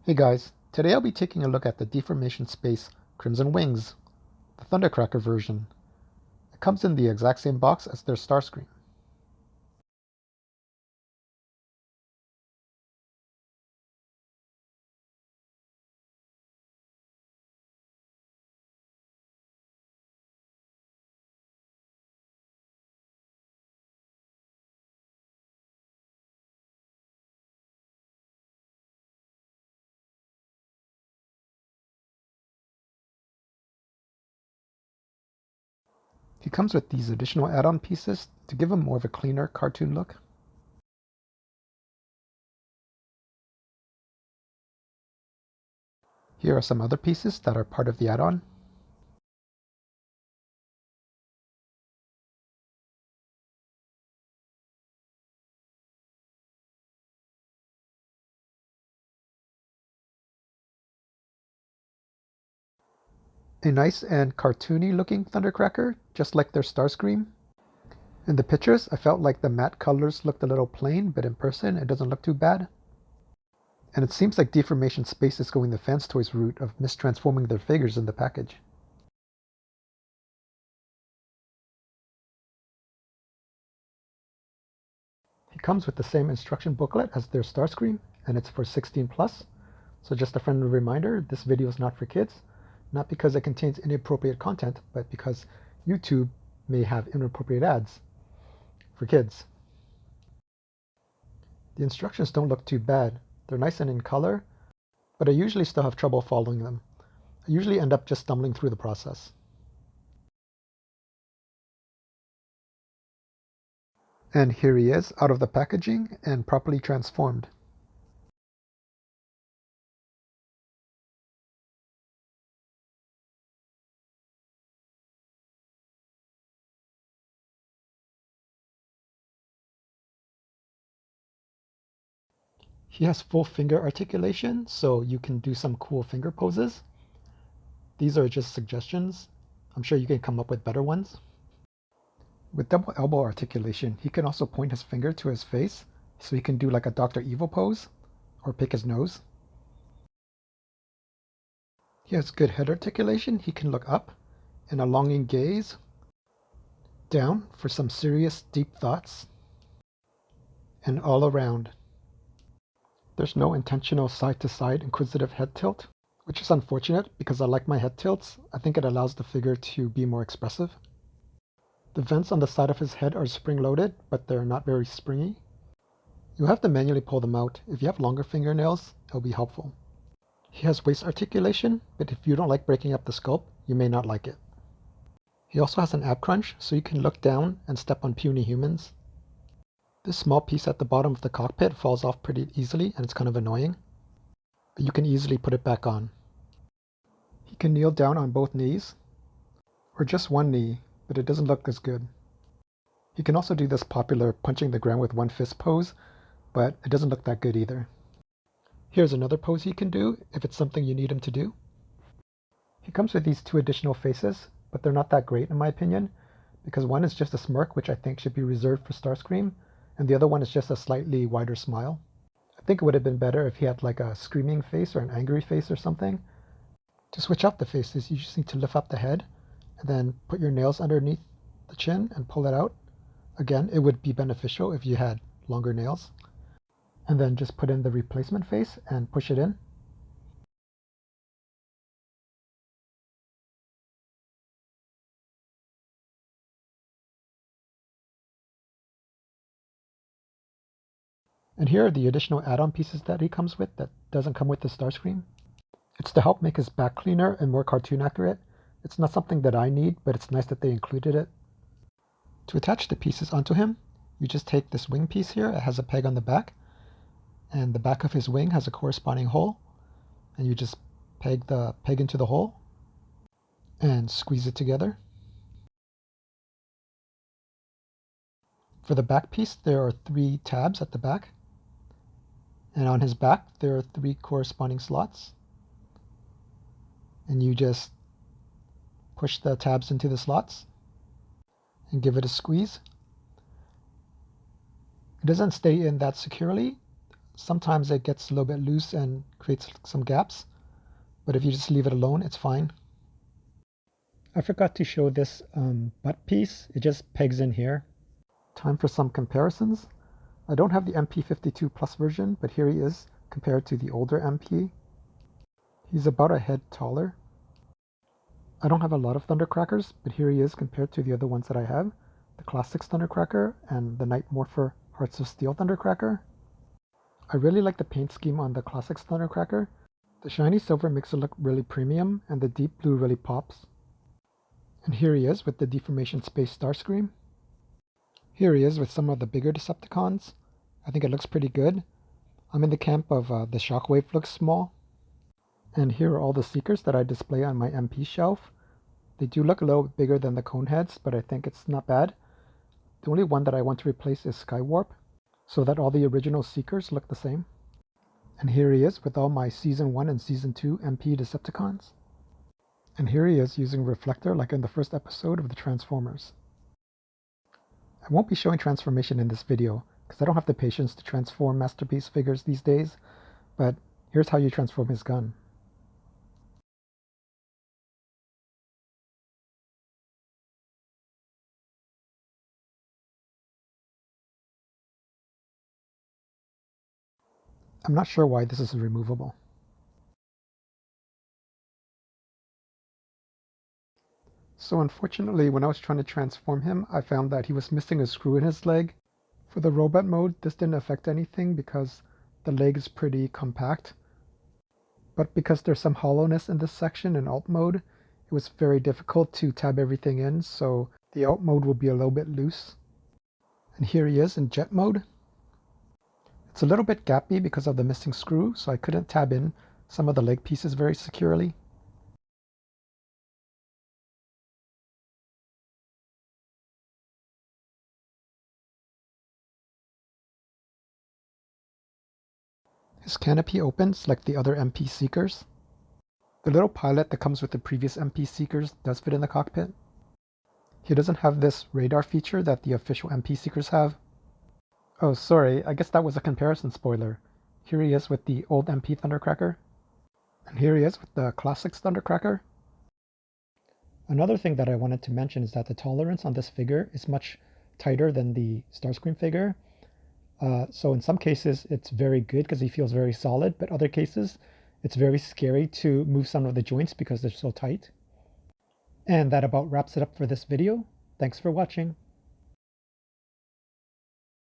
Hey guys, today I'll be taking a look at the Deformation Space Crimson Wings, the Thundercracker version. It comes in the exact same box as their Starscream. He comes with these additional add-on pieces to give him more of a cleaner cartoon look. Here are some other pieces that are part of the add-on. A nice and cartoony looking Thundercracker, just like their Starscream. In the pictures, I felt like the matte colors looked a little plain, but in person it doesn't look too bad. And it seems like Deformation Space is going the Fans Toys route of mistransforming their figures in the package. He comes with the same instruction booklet as their Starscream, and it's for 16 plus. So just a friendly reminder, this video is not for kids, not because it contains inappropriate content, but because YouTube may have inappropriate ads for kids. The instructions don't look too bad. They're nice and in color, but I usually still have trouble following them. I usually end up just stumbling through the process. And here he is out of the packaging and properly transformed. He has full finger articulation, so you can do some cool finger poses. These are just suggestions. I'm sure you can come up with better ones. With double elbow articulation, he can also point his finger to his face, so he can do like a Dr. Evil pose, or pick his nose. He has good head articulation. He can look up in a longing gaze, down for some serious deep thoughts, and all around. There's no intentional side-to-side inquisitive head tilt, which is unfortunate because I like my head tilts. I think it allows the figure to be more expressive. The vents on the side of his head are spring-loaded, but they're not very springy. You'll have to manually pull them out. If you have longer fingernails, it'll be helpful. He has waist articulation, but if you don't like breaking up the sculpt, you may not like it. He also has an ab crunch, so you can look down and step on puny humans. This small piece at the bottom of the cockpit falls off pretty easily, and it's kind of annoying, but you can easily put it back on. He can kneel down on both knees, or just one knee, but it doesn't look as good. He can also do this popular punching the ground with one fist pose, but it doesn't look that good either. Here's another pose he can do if it's something you need him to do. He comes with these two additional faces, but they're not that great in my opinion, because one is just a smirk, which I think should be reserved for Starscream, and the other one is just a slightly wider smile. I think it would have been better if he had like a screaming face or an angry face or something. To switch out the faces, you just need to lift up the head and then put your nails underneath the chin and pull it out. Again, it would be beneficial if you had longer nails. And then just put in the replacement face and push it in. And here are the additional add-on pieces that he comes with that doesn't come with the Starscream. It's to help make his back cleaner and more cartoon accurate. It's not something that I need, but it's nice that they included it. To attach the pieces onto him, you just take this wing piece here. It has a peg on the back, and the back of his wing has a corresponding hole, and you just peg the peg into the hole and squeeze it together. For the back piece, there are 3 tabs at the back, and on his back there are 3 corresponding slots, and you just push the tabs into the slots and give it a squeeze. It doesn't stay in that securely, Sometimes it gets a little bit loose and creates some gaps, but if you just leave it alone, it's fine. I forgot to show this butt piece. It just pegs in here. Time for some comparisons. I don't have the MP52 Plus version, but here he is compared to the older MP. He's about a head taller. I don't have a lot of Thundercrackers, but here he is compared to the other ones that I have. The Classics Thundercracker and the Night Morpher Hearts of Steel Thundercracker. I really like the paint scheme on the Classics Thundercracker. The shiny silver makes it look really premium, and the deep blue really pops. And here he is with the Deformation Space Starscream. Here he is with some of the bigger Decepticons. I think it looks pretty good. I'm in the camp of the Shockwave looks small. And here are all the Seekers that I display on my MP shelf. They do look a little bit bigger than the Coneheads, but I think it's not bad. The only one that I want to replace is Skywarp, so that all the original Seekers look the same. And here he is with all my Season 1 and Season 2 MP Decepticons. And here he is using Reflector like in the first episode of the Transformers. I won't be showing transformation in this video, because I don't have the patience to transform Masterpiece figures these days, but here's how you transform his gun. I'm not sure why this is removable. So unfortunately, when I was trying to transform him, I found that he was missing a screw in his leg. For the robot mode, this didn't affect anything because the leg is pretty compact. But because there's some hollowness in this section in alt mode, it was very difficult to tab everything in, so the alt mode will be a little bit loose. And here he is in jet mode. It's a little bit gappy because of the missing screw, so I couldn't tab in some of the leg pieces very securely. His canopy opens like the other MP Seekers. The little pilot that comes with the previous MP Seekers does fit in the cockpit. He doesn't have this radar feature that the official MP Seekers have. Oh, sorry, I guess that was a comparison spoiler. Here he is with the old MP Thundercracker. And here he is with the Classics Thundercracker. Another thing that I wanted to mention is that the tolerance on this figure is much tighter than the Starscream figure. So in some cases it's very good because he feels very solid, but other cases it's very scary to move some of the joints because they're so tight. And that about wraps it up for this video. Thanks for watching.